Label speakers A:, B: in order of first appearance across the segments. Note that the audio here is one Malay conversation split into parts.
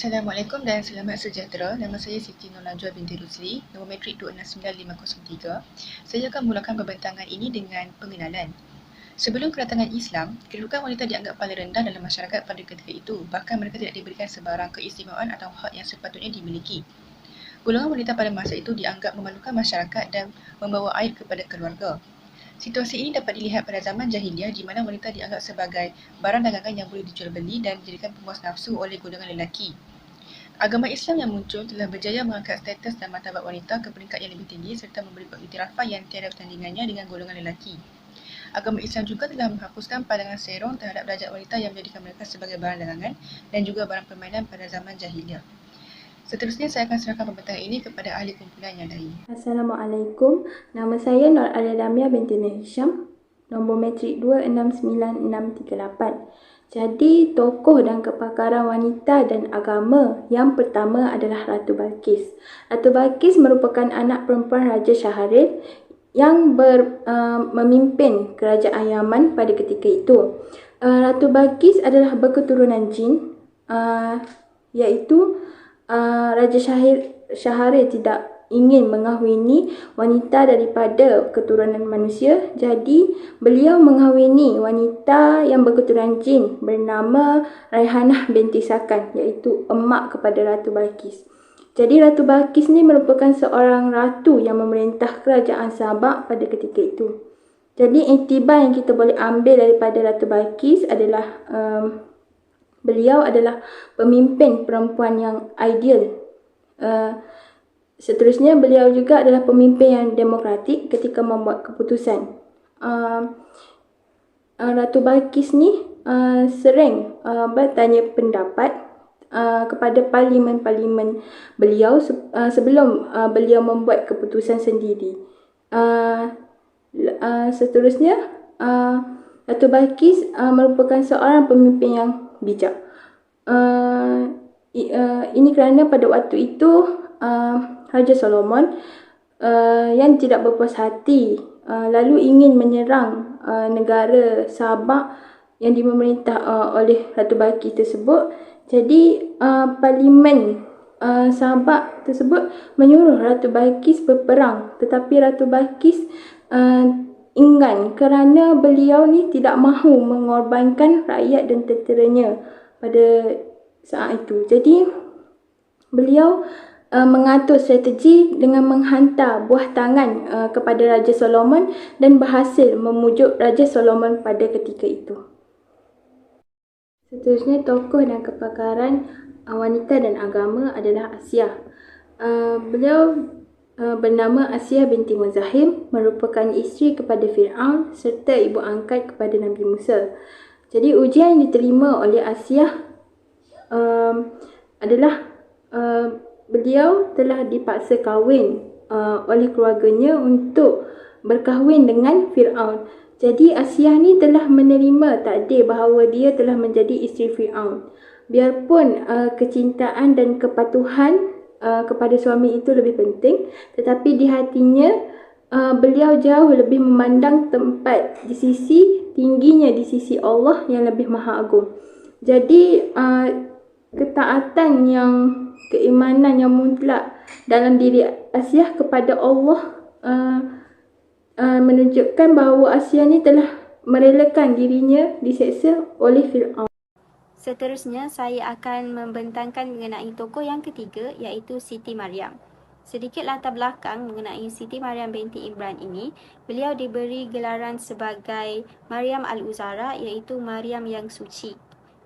A: Assalamualaikum dan selamat sejahtera. Nama saya Siti Nur Najwa binti Rusli, nombor matrik 269503. Saya akan mulakan pembentangan ini dengan pengenalan. Sebelum kedatangan Islam, kedudukan wanita dianggap paling rendah dalam masyarakat pada ketika itu. Bahkan mereka tidak diberikan sebarang keistimewaan atau hak yang sepatutnya dimiliki. Golongan wanita pada masa itu dianggap memalukan masyarakat dan membawa aib kepada keluarga. Situasi ini dapat dilihat pada zaman jahiliah di mana wanita dianggap sebagai barang dagangan yang boleh dijual beli dan dijadikan pemuas nafsu oleh golongan lelaki. Agama Islam yang muncul telah berjaya mengangkat status dan martabat wanita ke peringkat yang lebih tinggi serta memberi pengiktirafan yang tiada tandingannya dengan golongan lelaki. Agama Islam juga telah menghapuskan pandangan serong terhadap darjat wanita yang menjadikan mereka sebagai barang dagangan dan juga barang permainan pada zaman jahiliah. Seterusnya saya akan serahkan pembentangan ini kepada ahli kumpulan yang lain.
B: Assalamualaikum. Nama saya Nur Alia Damia binti Hisham, nombor matrik 269638. Jadi, tokoh dan kepakaran wanita dan agama yang pertama adalah Ratu Balqis. Ratu Balqis merupakan anak perempuan Raja Shahril yang memimpin kerajaan Yaman pada ketika itu. Ratu Balqis adalah berketurunan jin, iaitu Raja Shahril tidak ingin mengahwini wanita daripada keturunan manusia, jadi beliau mengahwini wanita yang berketurunan jin bernama Raihanah binti Sakan, iaitu emak kepada Ratu Balqis. Jadi Ratu Balqis ni merupakan seorang ratu yang memerintah kerajaan Sabak pada ketika itu. Jadi iktibar yang kita boleh ambil daripada Ratu Balqis adalah beliau adalah pemimpin perempuan yang ideal. Seterusnya, beliau juga adalah pemimpin yang demokratik ketika membuat keputusan. Ratu Balqis ni sering bertanya pendapat kepada parlimen-parlimen beliau sebelum beliau membuat keputusan sendiri. Seterusnya, Ratu Balqis merupakan seorang pemimpin yang bijak. Ini kerana pada waktu itu Raja Solomon yang tidak berpuas hati lalu ingin menyerang negara Sabak yang dimemerintah oleh Ratu Balqis tersebut. Jadi parlimen Sabak tersebut menyuruh Ratu Balqis berperang, tetapi Ratu Balqis enggan kerana beliau ni tidak mahu mengorbankan rakyat dan tenteranya pada saat itu. Jadi beliau mengatur strategi dengan menghantar buah tangan kepada Raja Solomon dan berhasil memujuk Raja Solomon pada ketika itu. Seterusnya, tokoh dan kepakaran wanita dan agama adalah Asiah. Beliau bernama Asiah binti Muzahim, merupakan isteri kepada Fir'aun serta ibu angkat kepada Nabi Musa. Jadi ujian yang diterima oleh Asiah adalah beliau telah dipaksa kahwin oleh keluarganya untuk berkahwin dengan Fir'aun. Jadi Asiah ni telah menerima takdir bahawa dia telah menjadi isteri Fir'aun. Biarpun kecintaan dan kepatuhan kepada suami itu lebih penting, tetapi di hatinya beliau jauh lebih memandang tempat di sisi tingginya di sisi Allah yang lebih maha agung. Jadi ketaatan yang keimanan yang mutlak dalam diri Asiah kepada Allah menunjukkan bahawa Asiah ni telah merelakan dirinya diseksa oleh Fir'aun.
C: Seterusnya, saya akan membentangkan mengenai tokoh yang ketiga, iaitu Siti Maryam. Sedikit latar belakang mengenai Siti Maryam binti Imran ini. Beliau diberi gelaran sebagai Maryam Al-Uzara, iaitu Maryam yang suci.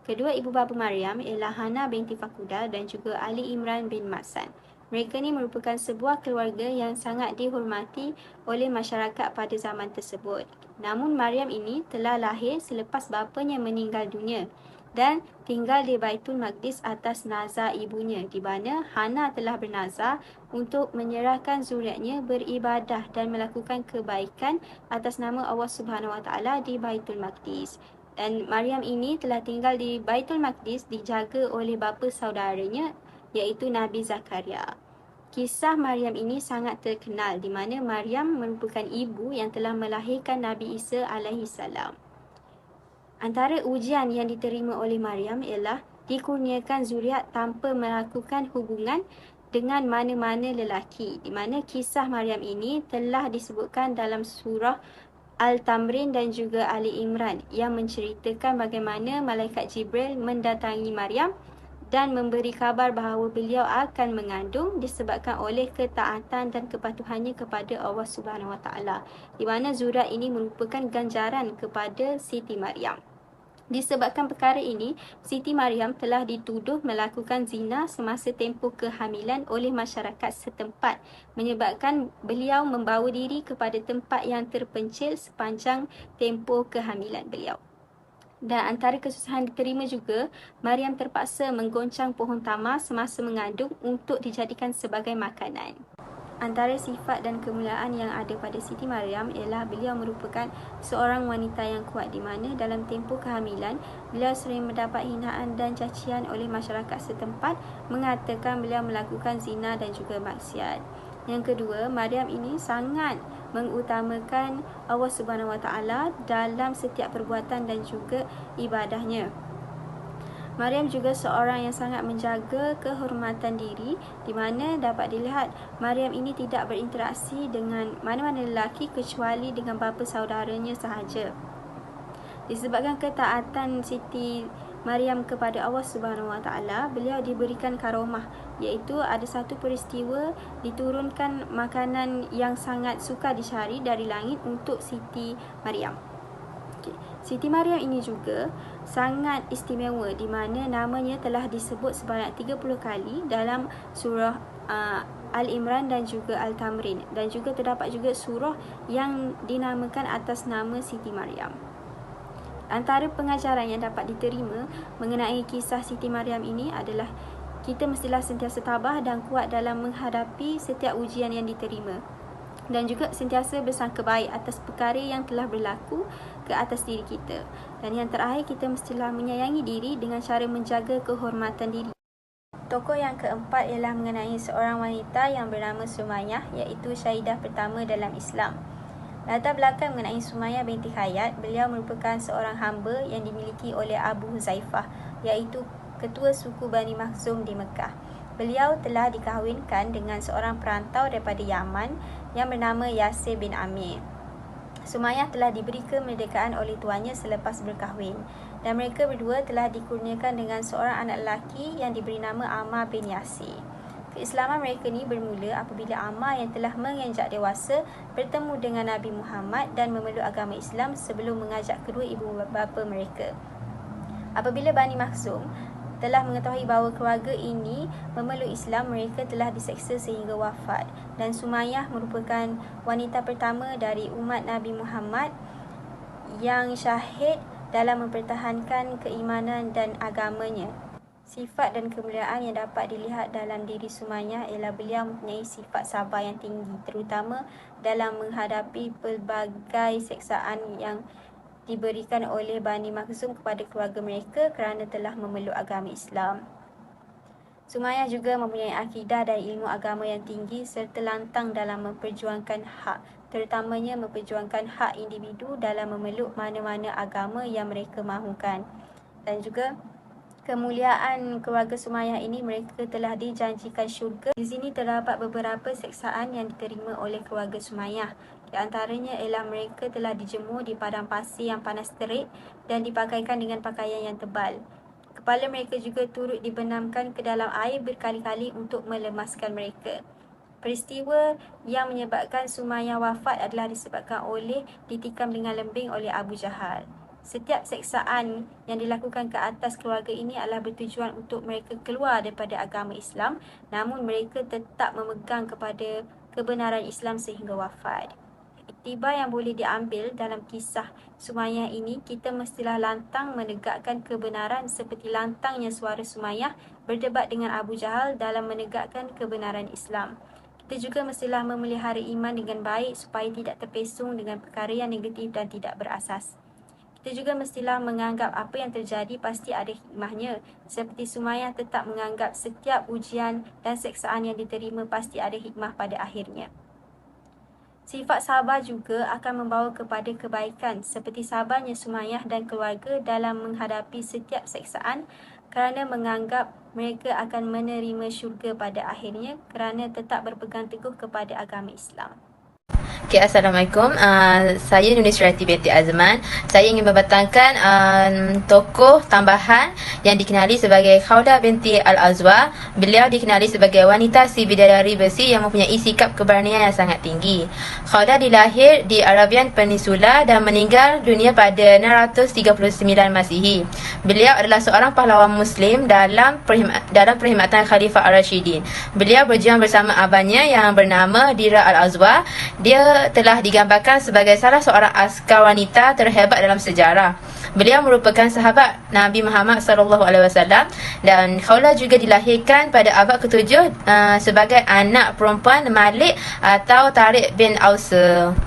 C: Kedua ibu bapa Maryam ialah Hana binti Fakuda dan juga Ali Imran bin Masan. Mereka ni merupakan sebuah keluarga yang sangat dihormati oleh masyarakat pada zaman tersebut. Namun Maryam ini telah lahir selepas bapanya meninggal dunia dan tinggal di Baitul Maqdis atas nazar ibunya, di mana Hana telah bernazar untuk menyerahkan zuriatnya beribadah dan melakukan kebaikan atas nama Allah Subhanahu Wa Taala di Baitul Maqdis. Dan Maryam ini telah tinggal di Baitul Maqdis dijaga oleh bapa saudaranya, iaitu Nabi Zakaria. Kisah Maryam ini sangat terkenal, di mana Maryam merupakan ibu yang telah melahirkan Nabi Isa alaihi salam. Antara ujian yang diterima oleh Maryam ialah dikurniakan zuriat tanpa melakukan hubungan dengan mana-mana lelaki, di mana kisah Maryam ini telah disebutkan dalam surah Al-Tamrin dan juga Ali Imran yang menceritakan bagaimana malaikat Jibril mendatangi Maryam dan memberi kabar bahawa beliau akan mengandung disebabkan oleh ketaatan dan kepatuhannya kepada Allah Subhanahu Wa Taala, di mana zuriat ini merupakan ganjaran kepada Siti Maryam. Disebabkan perkara ini, Siti Maryam telah dituduh melakukan zina semasa tempoh kehamilan oleh masyarakat setempat, menyebabkan beliau membawa diri kepada tempat yang terpencil sepanjang tempoh kehamilan beliau. Dan antara kesusahan diterima juga, Maryam terpaksa menggoncang pohon tamar semasa mengandung untuk dijadikan sebagai makanan. Antara sifat dan kemuliaan yang ada pada Siti Maryam ialah beliau merupakan seorang wanita yang kuat, di mana dalam tempoh kehamilan beliau sering mendapat hinaan dan cacian oleh masyarakat setempat mengatakan beliau melakukan zina dan juga maksiat. Yang kedua, Maryam ini sangat mengutamakan Allah Subhanahu Wa Taala dalam setiap perbuatan dan juga ibadahnya. Maryam juga seorang yang sangat menjaga kehormatan diri, di mana dapat dilihat Maryam ini tidak berinteraksi dengan mana-mana lelaki kecuali dengan bapa saudaranya sahaja. Disebabkan ketaatan Siti Maryam kepada Allah Subhanahu Wa Taala, beliau diberikan karomah, iaitu ada satu peristiwa diturunkan makanan yang sangat sukar dicari dari langit untuk Siti Maryam. Siti Maryam ini juga sangat istimewa, di mana namanya telah disebut sebanyak 30 kali dalam surah Al-Imran dan juga Al-Tamrin, dan juga terdapat juga surah yang dinamakan atas nama Siti Maryam. Antara pengajaran yang dapat diterima mengenai kisah Siti Maryam ini adalah kita mestilah sentiasa tabah dan kuat dalam menghadapi setiap ujian yang diterima, dan juga sentiasa bersangka baik atas perkara yang telah berlaku ke atas diri kita. Dan yang terakhir, kita mestilah menyayangi diri dengan cara menjaga kehormatan diri. Tokoh yang keempat ialah mengenai seorang wanita yang bernama Sumayyah, iaitu syahidah pertama dalam Islam. Latar belakang mengenai Sumayyah binti Hayat, beliau merupakan seorang hamba yang dimiliki oleh Abu Huzaifah, iaitu ketua suku Bani Makhzum di Mekah. Beliau telah dikahwinkan dengan seorang perantau daripada Yaman yang bernama Yasir bin Amir. Sumayyah telah diberi kemerdekaan oleh tuannya selepas berkahwin, dan mereka berdua telah dikurniakan dengan seorang anak lelaki yang diberi nama Ammar bin Yasir. Keislaman mereka ni bermula apabila Ammar yang telah menginjak dewasa bertemu dengan Nabi Muhammad dan memeluk agama Islam sebelum mengajak kedua ibu bapa mereka. Apabila Bani Makhzum telah mengetahui bahawa keluarga ini memeluk Islam, mereka telah diseksa sehingga wafat, dan Sumayyah merupakan wanita pertama dari umat Nabi Muhammad yang syahid dalam mempertahankan keimanan dan agamanya. Sifat dan kemuliaan yang dapat dilihat dalam diri Sumayyah ialah beliau mempunyai sifat sabar yang tinggi, terutama dalam menghadapi pelbagai seksaan yang diberikan oleh Bani Makhzum kepada keluarga mereka kerana telah memeluk agama Islam. Sumayyah juga mempunyai akidah dan ilmu agama yang tinggi serta lantang dalam memperjuangkan hak, terutamanya memperjuangkan hak individu dalam memeluk mana-mana agama yang mereka mahukan. Dan juga kemuliaan keluarga Sumayyah ini, mereka telah dijanjikan syurga. Di sini terdapat beberapa seksaan yang diterima oleh keluarga Sumayyah. Di antaranya ialah mereka telah dijemur di padang pasir yang panas terik dan dipakaikan dengan pakaian yang tebal. Kepala mereka juga turut dibenamkan ke dalam air berkali-kali untuk melemaskan mereka. Peristiwa yang menyebabkan Sumayyah wafat adalah disebabkan oleh ditikam dengan lembing oleh Abu Jahal. Setiap seksaan yang dilakukan ke atas keluarga ini adalah bertujuan untuk mereka keluar daripada agama Islam, namun mereka tetap memegang kepada kebenaran Islam sehingga wafat. Iktibar yang boleh diambil dalam kisah Sumayyah ini, kita mestilah lantang menegakkan kebenaran seperti lantangnya suara Sumayyah berdebat dengan Abu Jahal dalam menegakkan kebenaran Islam. Kita juga mestilah memelihara iman dengan baik supaya tidak terpesong dengan perkara yang negatif dan tidak berasas. Kita juga mestilah menganggap apa yang terjadi pasti ada hikmahnya, seperti Sumayyah tetap menganggap setiap ujian dan seksaan yang diterima pasti ada hikmah pada akhirnya. Sifat sabar juga akan membawa kepada kebaikan, seperti sabarnya Sumayyah dan keluarga dalam menghadapi setiap seksaan kerana menganggap mereka akan menerima syurga pada akhirnya kerana tetap berpegang teguh kepada agama Islam.
D: Okay, Assalamualaikum. Saya Nunisrati binti Azman. Saya ingin membatangkan tokoh tambahan yang dikenali sebagai Khawlah binti Al-Azwa. Beliau dikenali sebagai wanita si bidadari besi yang mempunyai sikap keberanian yang sangat tinggi. Khawlah dilahir di Arabian Peninsula dan meninggal dunia pada 639 Masihi. Beliau adalah seorang pahlawan Muslim dalam perkhidmatan Khalifah Ar-Rashidin. Beliau berjuang bersama abangnya yang bernama Dira Al-Azwa. Dia telah digambarkan sebagai salah seorang askar wanita terhebat dalam sejarah. Beliau merupakan sahabat Nabi Muhammad SAW dan Khawlah juga dilahirkan pada abad ke-7 sebagai anak perempuan Malik atau Tariq bin Aus.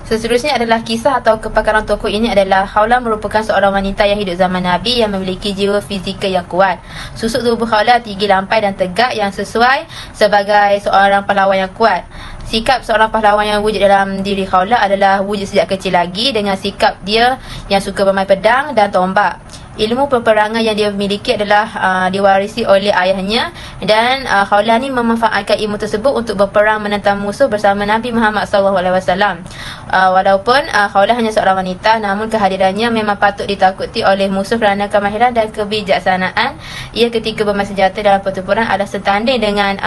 D: Seterusnya adalah kisah atau kepakaran tokoh ini adalah Khawlah merupakan seorang wanita yang hidup zaman Nabi yang memiliki jiwa fizikal yang kuat. Susuk tubuh Khawlah tinggi lampai dan tegak yang sesuai sebagai seorang pahlawan yang kuat. Sikap seorang pahlawan yang wujud dalam diri Khawlah adalah wujud sejak kecil lagi dengan sikap dia yang suka bermain pedang dan tombak. Ilmu peperangan yang dia miliki adalah diwarisi oleh ayahnya dan Khawlah ni memanfaatkan ilmu tersebut untuk berperang menentang musuh bersama Nabi Muhammad SAW. Walaupun Khawlah hanya seorang wanita, namun kehadirannya memang patut ditakuti oleh musuh kerana kemahiran dan kebijaksanaan ia ketika bermain senjata dalam pertempuran adalah setanding dengan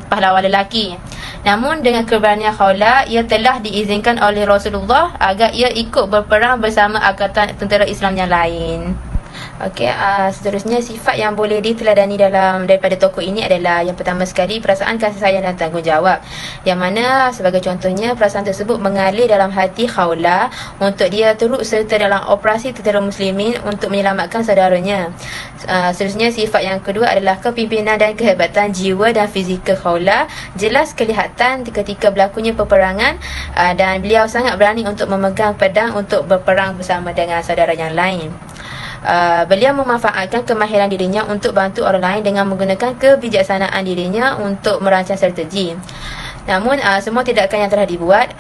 D: pahlawan lelaki. Namun dengan keberanian Khawlah, ia telah diizinkan oleh Rasulullah agar ia ikut berperang bersama angkatan tentera Islam yang lain. Okey, seterusnya sifat yang boleh diteladani daripada tokoh ini adalah yang pertama sekali perasaan kasih sayang dan tanggungjawab. Yang mana sebagai contohnya perasaan tersebut mengalir dalam hati Khawlah untuk dia turut serta dalam operasi tentera muslimin untuk menyelamatkan saudaranya. Seterusnya sifat yang kedua adalah kepimpinan dan kehebatan jiwa dan fizikal Khawlah jelas kelihatan ketika berlakunya peperangan dan beliau sangat berani untuk memegang pedang untuk berperang bersama dengan saudara yang lain. Beliau memanfaatkan kemahiran dirinya untuk bantu orang lain dengan menggunakan kebijaksanaan dirinya untuk merancang strategi. Namun semua tindakan yang telah dibuat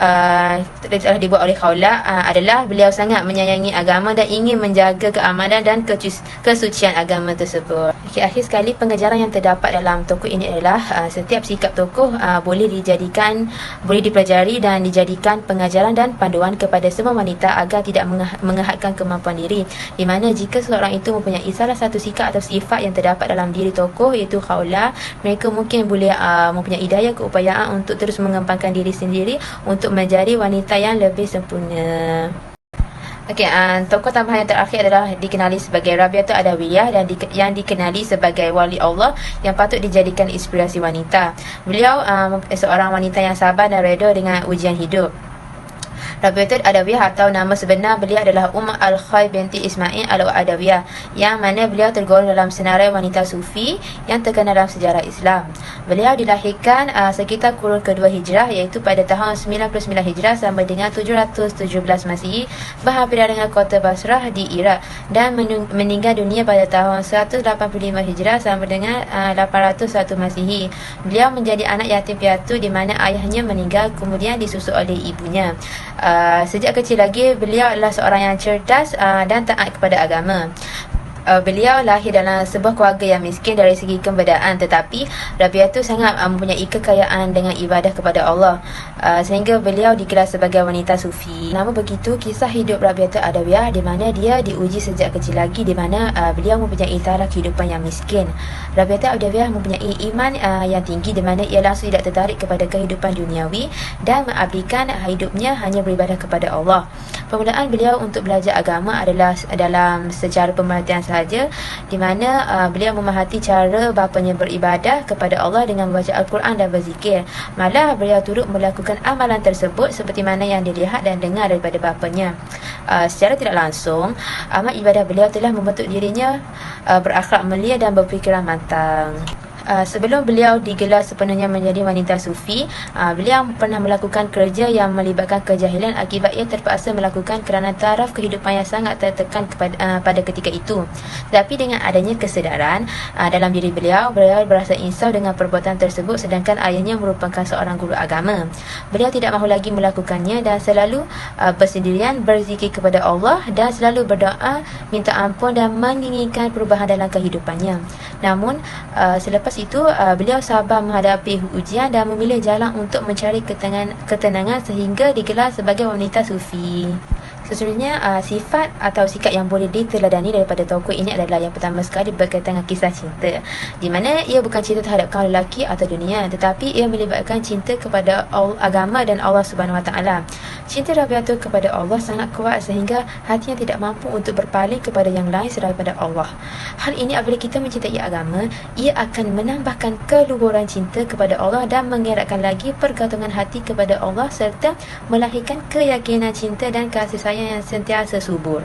D: oleh Khawlah adalah beliau sangat menyayangi agama dan ingin menjaga keamanan dan kesucian agama tersebut. Okay, akhir sekali pengajaran yang terdapat dalam tokoh ini adalah setiap sikap tokoh boleh dipelajari dan dijadikan pengajaran dan panduan kepada semua wanita agar tidak mengahadkan kemampuan diri. Di mana jika seseorang itu mempunyai salah satu sikap atau sifat yang terdapat dalam diri tokoh iaitu Khawlah, mereka mungkin boleh mempunyai daya keupayaan untuk terus mengembangkan diri sendiri untuk menjadi wanita yang lebih sempurna. Okey, tokoh tambahan yang terakhir adalah dikenali sebagai Rabi'atul Adawiyah dan yang dikenali sebagai wali Allah yang patut dijadikan inspirasi wanita. Beliau seorang wanita yang sabar dan reda dengan ujian hidup. Rabi'atul Adawiyah atau nama sebenar beliau adalah Al-Khair binti Ismail Al-Adawiyah, yang mana beliau tergolong dalam senarai wanita sufi yang terkenal dalam sejarah Islam. Beliau dilahirkan sekitar kurun kedua Hijrah iaitu pada tahun 99 Hijrah sama dengan 717 Masihi berhampiran dengan kota Basrah di Iraq dan meninggal dunia pada tahun 185 Hijrah sama dengan 801 Masihi. Beliau menjadi anak yatim piatu di mana ayahnya meninggal kemudian disusul oleh ibunya. Sejak kecil lagi beliau adalah seorang yang cerdas dan taat kepada agama. Beliau lahir dalam sebuah keluarga yang miskin dari segi keberadaan, tetapi Rabi'ah itu sangat mempunyai kekayaan dengan ibadah kepada Allah sehingga beliau digelar sebagai wanita sufi. Namun begitu kisah hidup Rabi'ah Adawiyah di mana dia diuji sejak kecil lagi, di mana beliau mempunyai taraf kehidupan yang miskin. Rabi'ah Adawiyah mempunyai iman yang tinggi di mana ia langsung tidak tertarik kepada kehidupan duniawi dan mengabdikan hidupnya hanya beribadah kepada Allah. Permulaan beliau untuk belajar agama adalah dalam secara pemerhatian sahaja, di mana beliau memerhati cara bapanya beribadah kepada Allah dengan membaca Al-Quran dan berzikir. Malah beliau turut melakukan amalan tersebut seperti mana yang dilihat dan dengar daripada bapanya. Secara tidak langsung, amal ibadah beliau telah membentuk dirinya berakhlak mulia dan berfikiran matang. Sebelum beliau digelar sepenuhnya menjadi wanita sufi, beliau pernah melakukan kerja yang melibatkan kejahilan akibat ia terpaksa melakukan kerana taraf kehidupan yang sangat tertekan pada ketika itu. Tetapi dengan adanya kesedaran dalam diri beliau berasa insaf dengan perbuatan tersebut, sedangkan ayahnya merupakan seorang guru agama. Beliau tidak mahu lagi melakukannya dan selalu bersendirian berzikir kepada Allah dan selalu berdoa minta ampun dan menginginkan perubahan dalam kehidupannya. Namun selepas itu beliau sabar menghadapi ujian dan memilih jalan untuk mencari ketenangan sehingga digelar sebagai wanita sufi. Seterusnya, sifat atau sikap yang boleh diteladani daripada tokoh ini adalah yang pertama sekali berkaitan dengan kisah cinta, di mana ia bukan cinta terhadap kaum lelaki atau dunia, tetapi ia melibatkan cinta kepada agama dan Allah Subhanahu Wa Taala. Cinta Rabi'ah kepada Allah sangat kuat sehingga hatinya tidak mampu untuk berpaling kepada yang lain selain daripada Allah. Hal ini apabila kita mencintai agama, ia akan menambahkan keluhuran cinta kepada Allah dan mengeratkan lagi pergantungan hati kepada Allah serta melahirkan keyakinan cinta dan kasih sayang yang sentiasa subur.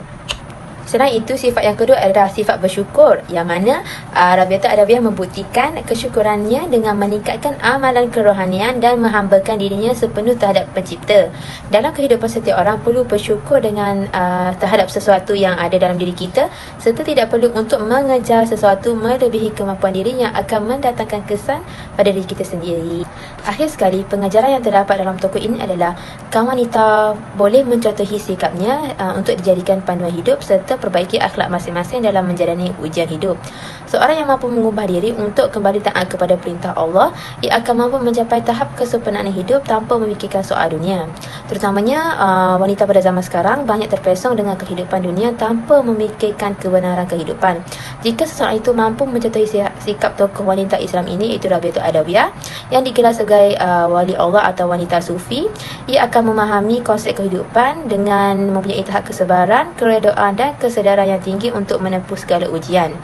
D: Selain itu, sifat yang kedua adalah sifat bersyukur, yang mana Rabi'ah Adawiyah membuktikan kesyukurannya dengan meningkatkan amalan kerohanian dan menghambakan dirinya sepenuh terhadap pencipta. Dalam kehidupan setiap orang perlu bersyukur dengan terhadap sesuatu yang ada dalam diri kita, serta tidak perlu untuk mengejar sesuatu melebihi kemampuan diri yang akan mendatangkan kesan pada diri kita sendiri. Akhir sekali, pengajaran yang terdapat dalam tokoh ini adalah kaum wanita boleh mencontohi sikapnya untuk dijadikan panduan hidup serta perbaiki akhlak masing-masing dalam menjalani ujian hidup. Seorang yang mampu mengubah diri untuk kembali taat kepada perintah Allah, ia akan mampu mencapai tahap kesempurnaan hidup tanpa memikirkan soal dunia. Terutamanya wanita pada zaman sekarang banyak terpesong dengan kehidupan dunia tanpa memikirkan kebenaran kehidupan. Jika seseorang itu mampu mencontohi sikap tokoh wanita Islam ini, iaitu Rabi'ah Adawiyah yang digelar sebagai wali Allah atau wanita sufi, ia akan memahami konsep kehidupan dengan mempunyai tahap kesabaran, keredoan dan kesedaran yang tinggi untuk menempuh segala ujian.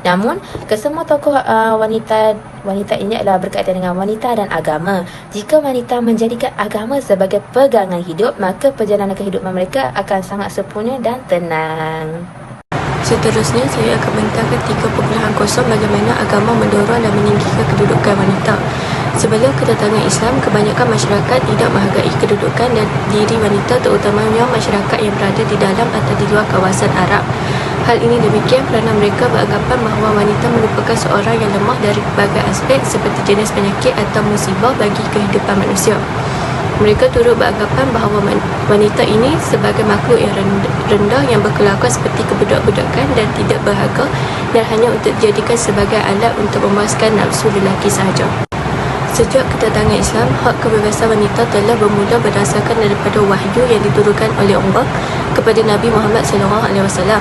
D: Namun, kesemua tokoh wanita ini adalah berkaitan dengan wanita dan agama. Jika wanita menjadikan agama sebagai pegangan hidup, maka perjalanan kehidupan mereka akan sangat sempurna dan tenang.
B: Seterusnya, saya akan bentangkan 3.0 bagaimana agama mendorong dan meninggikan kedudukan wanita. Sebelum kedatangan Islam, kebanyakan masyarakat tidak menghargai kedudukan dan diri wanita, terutamanya masyarakat yang berada di dalam atau di luar kawasan Arab. Hal ini demikian kerana mereka beranggapan bahawa wanita merupakan seorang yang lemah dari berbagai aspek seperti jenis penyakit atau musibah bagi kehidupan manusia. Mereka turut beranggapan bahawa wanita ini sebagai makhluk yang rendah yang berkelakuan seperti kebudak-budakan dan tidak berharga dan hanya untuk dijadikan sebagai alat untuk memuaskan nafsu lelaki sahaja. Sejak kedatangan Islam, hak kebebasan wanita telah bermula berdasarkan daripada wahyu yang diturunkan oleh Allah kepada Nabi Muhammad SAW.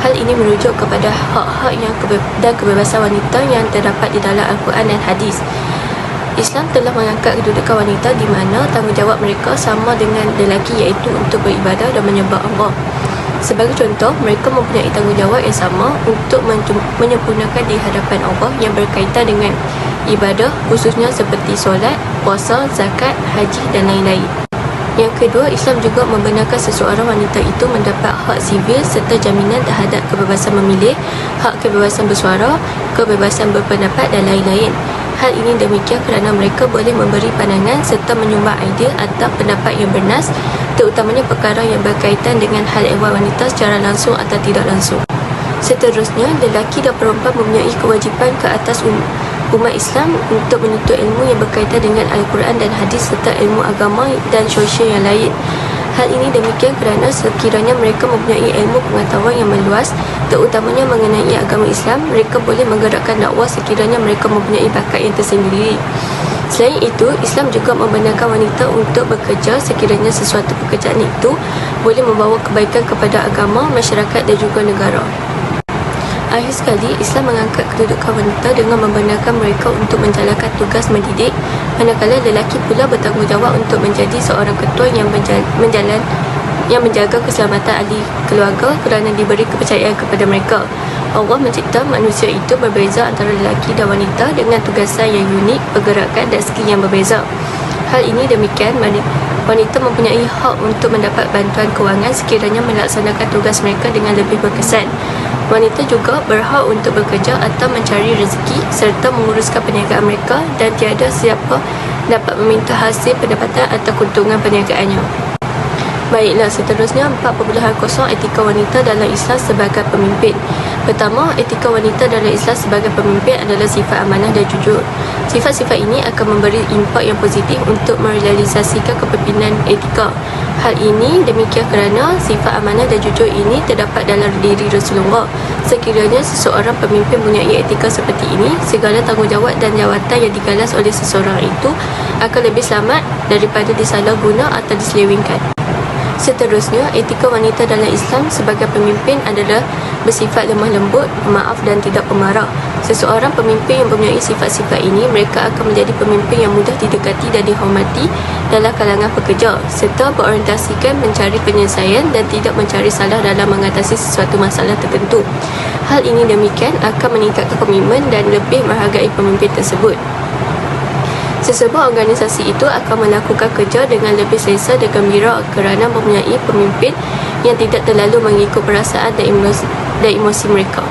B: Hal ini merujuk kepada hak-hak dan kebebasan wanita yang terdapat di dalam Al-Quran dan Hadis. Islam telah mengangkat kedudukan wanita di mana tanggungjawab mereka sama dengan lelaki, iaitu untuk beribadah dan menyembah Allah. Sebagai contoh, mereka mempunyai tanggungjawab yang sama untuk menyempurnakan di hadapan Allah yang berkaitan dengan ibadah, khususnya seperti solat, puasa, zakat, haji dan lain-lain. Yang kedua, Islam juga membenarkan seseorang wanita itu mendapat hak sivil serta jaminan terhadap kebebasan memilih, hak kebebasan bersuara, kebebasan berpendapat dan lain-lain. Hal ini demikian kerana mereka boleh memberi pandangan serta menyumbang idea atau pendapat yang bernas, terutamanya perkara yang berkaitan dengan hal ehwal wanita secara langsung atau tidak langsung. Seterusnya, lelaki dan perempuan mempunyai kewajipan ke atas umat Islam untuk menuntut ilmu yang berkaitan dengan Al-Quran dan Hadis serta ilmu agama dan sosial yang lain. Hal ini demikian kerana sekiranya mereka mempunyai ilmu pengetahuan yang meluas, terutamanya mengenai agama Islam, mereka boleh menggerakkan dakwah sekiranya mereka mempunyai bakat yang tersendiri. Selain itu, Islam juga membenarkan wanita untuk bekerja sekiranya sesuatu pekerjaan itu boleh membawa kebaikan kepada agama, masyarakat dan juga negara. Akhir sekali, Islam mengangkat kedudukan wanita dengan membenarkan mereka untuk menjalankan tugas mendidik, manakala lelaki pula bertanggungjawab untuk menjadi seorang ketua yang menjaga keselamatan ahli keluarga kerana diberi kepercayaan kepada mereka. Allah mencipta manusia itu berbeza antara lelaki dan wanita dengan tugasan yang unik, pergerakan dan skill yang berbeza. Hal ini demikian, wanita mempunyai hak untuk mendapat bantuan kewangan sekiranya melaksanakan tugas mereka dengan lebih berkesan.
E: Wanita juga berhak untuk bekerja atau mencari rezeki serta menguruskan perniagaan mereka dan tiada siapa dapat meminta hasil pendapatan atau keuntungan perniagaannya. Baiklah, seterusnya 4.0 etika wanita dalam Islam sebagai pemimpin. Pertama, etika wanita dalam Islam sebagai pemimpin adalah sifat amanah dan jujur. Sifat-sifat ini akan memberi impak yang positif untuk merealisasikan kepimpinan etika. Hal ini demikian kerana sifat amanah dan jujur ini terdapat dalam diri Rasulullah. Sekiranya seseorang pemimpin mempunyai etika seperti ini, segala tanggungjawab dan jawatan yang digalas oleh seseorang itu akan lebih selamat daripada disalahguna atau diselewengkan. Seterusnya, etika wanita dalam Islam sebagai pemimpin adalah bersifat lemah lembut, pemaaf dan tidak pemarah. Seseorang pemimpin yang mempunyai sifat-sifat ini, mereka akan menjadi pemimpin yang mudah didekati dan dihormati dalam kalangan pekerja serta berorientasikan mencari penyelesaian dan tidak mencari salah dalam mengatasi sesuatu masalah tertentu. Hal ini demikian akan meningkatkan komitmen dan lebih menghargai pemimpin tersebut. Sesebuah organisasi itu akan melakukan kerja dengan lebih selesa dan gembira kerana mempunyai pemimpin yang tidak terlalu mengikut perasaan dan emosi mereka.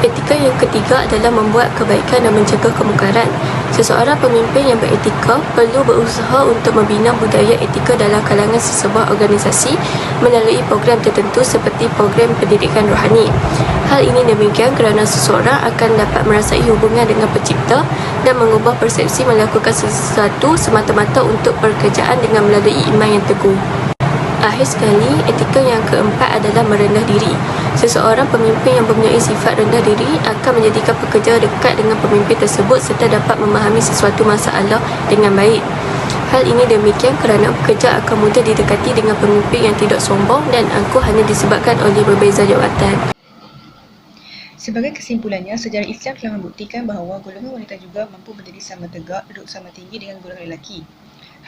E: Etika yang ketiga adalah membuat kebaikan dan mencegah kemungkaran. Seseorang pemimpin yang beretika perlu berusaha untuk membina budaya etika dalam kalangan sesebuah organisasi melalui program tertentu seperti program pendidikan rohani. Hal ini demikian kerana seseorang akan dapat merasai hubungan dengan pencipta dan mengubah persepsi melakukan sesuatu semata-mata untuk pekerjaan dengan melalui iman yang teguh. Akhir sekali, etika yang keempat adalah merendah diri. Seseorang pemimpin yang mempunyai sifat rendah diri akan menjadikan pekerja dekat dengan pemimpin tersebut serta dapat memahami sesuatu masalah dengan baik. Hal ini demikian kerana pekerja akan mudah didekati dengan pemimpin yang tidak sombong dan angkuh hanya disebabkan oleh berbeza jawatan.
A: Sebagai kesimpulannya, sejarah Islam telah membuktikan bahawa golongan wanita juga mampu berdiri sama tegak, duduk sama tinggi dengan golongan lelaki.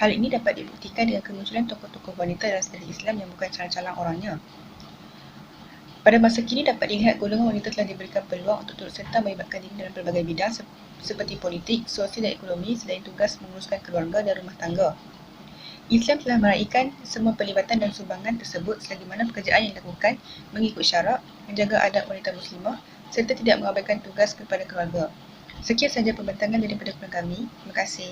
A: Hal ini dapat dibuktikan dengan kemunculan tokoh-tokoh wanita dalam sejarah Islam yang bukan calang-calang orangnya. Pada masa kini dapat dilihat golongan wanita telah diberikan peluang untuk turut serta melibatkan diri dalam pelbagai bidang seperti politik, sosial dan ekonomi selain tugas menguruskan keluarga dan rumah tangga. Islam telah meraihkan semua pelibatan dan sumbangan tersebut selagi mana pekerjaan yang dilakukan mengikut syarak, menjaga adab wanita muslimah serta tidak mengabaikan tugas kepada keluarga. Sekian sahaja pembentangan daripada kami. Terima kasih.